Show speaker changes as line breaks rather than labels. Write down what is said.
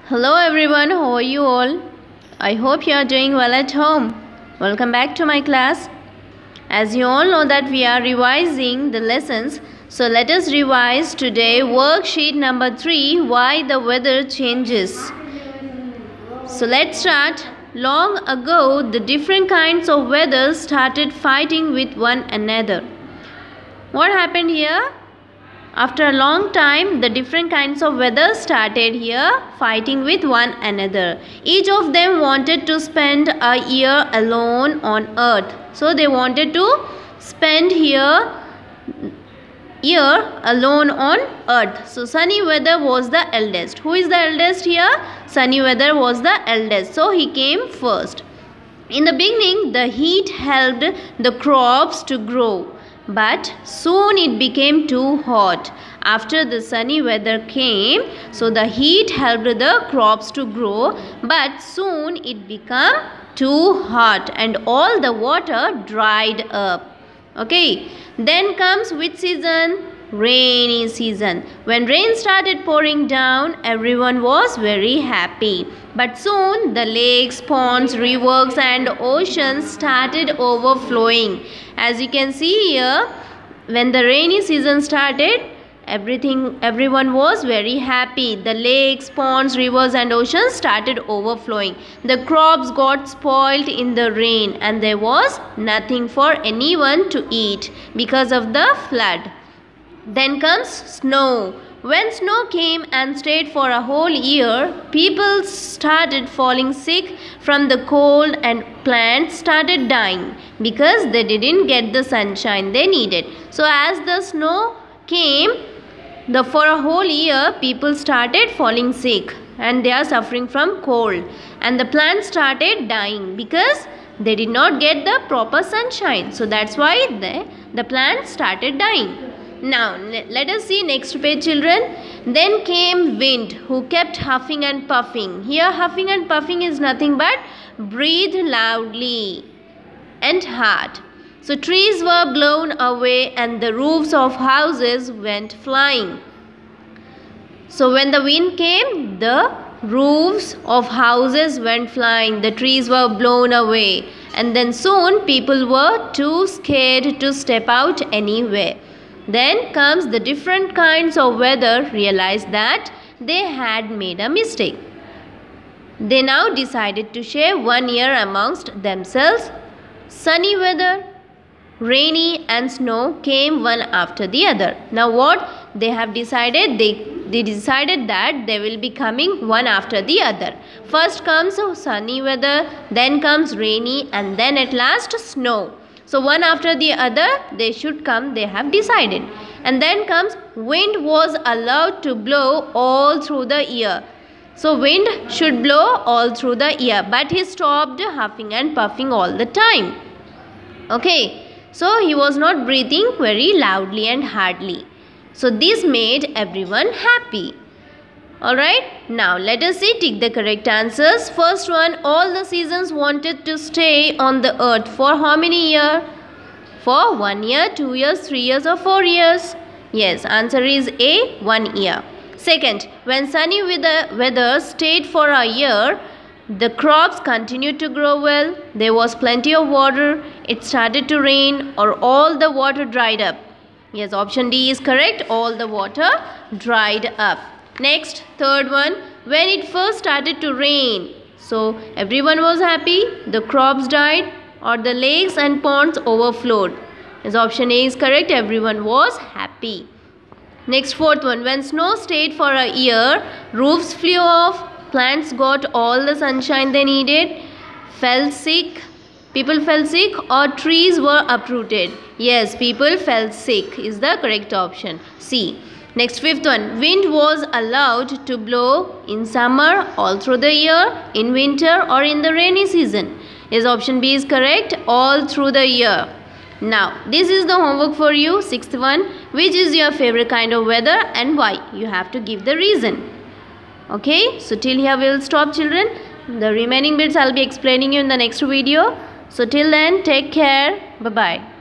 Hello everyone, how are you all? I hope you are doing well at home. Welcome back to my class. As you all know that we are revising the lessons, so let us revise today worksheet number 3, why the weather changes. So let's start. Long ago, the different kinds of weather started fighting with one another. What happened here? After a long time, the different kinds of weather started here fighting with one another. Each of them wanted to spend a year alone on earth. So they wanted to spend year alone on earth. So sunny weather was the eldest. Who is the eldest here? Sunny weather was the eldest. So he came first. In the beginning, the heat helped the crops to grow. But soon it became too hot. After the sunny weather came, so the heat helped the crops to grow, but soon it became too hot and all the water dried up. Okay, then comes which season? Rainy season. When rain started pouring down, everyone was very happy. But soon the lakes, ponds, rivers and oceans started overflowing. As you can see here, when the rainy season started, everyone was very happy. The lakes, ponds, rivers and oceans started overflowing. The crops got spoiled in the rain and there was nothing for anyone to eat because of the flood. Then comes snow. When snow came and stayed for a whole year, people started falling sick from the cold and plants started dying because they didn't get the sunshine they needed. So as the snow came, for a whole year, people started falling sick and they are suffering from cold. And the plants started dying because they did not get the proper sunshine. So that's why the plants started dying. Now, let us see next page, children. Then came wind, who kept huffing and puffing. Here, huffing and puffing is nothing but breathe loudly and hard. So, trees were blown away and the roofs of houses went flying. So, when the wind came, the roofs of houses went flying. The trees were blown away. And then soon, people were too scared to step out anywhere. Then comes the different kinds of weather realized that they had made a mistake. They now decided to share 1 year amongst themselves. Sunny weather, rainy and snow came one after the other. Now what they have decided? They decided that they will be coming one after the other. First comes sunny weather, then comes rainy and then at last snow. So one after the other they should come, they have decided. And then comes wind was allowed to blow all through the year. So wind should blow all through the year, but he stopped huffing and puffing all the time. Okay, so he was not breathing very loudly and hardly. So this made everyone happy. Alright, now let us see, tick the correct answers. First one, all the seasons wanted to stay on the earth for how many years? For 1 year, 2 years, 3 years or 4 years? Yes, answer is A, 1 year. Second, when sunny weather stayed for a year, the crops continued to grow well. There was plenty of water. It started to rain or all the water dried up. Yes, option D is correct. All the water dried up. Next, third one, when it first started to rain, so everyone was happy, the crops died or the lakes and ponds overflowed. As option A is correct, everyone was happy. Next, fourth one, when snow stayed for a year, roofs flew off, plants got all the sunshine they needed, people fell sick or trees were uprooted. Yes, people fell sick is the correct option, C. Next, fifth one, wind was allowed to blow in summer, all through the year, in winter or in the rainy season. Is option B is correct, all through the year. Now, this is the homework for you. Sixth one, which is your favorite kind of weather and why? You have to give the reason. Okay, so till here we will stop, children. The remaining bits I will be explaining you in the next video. So till then, take care. Bye-bye.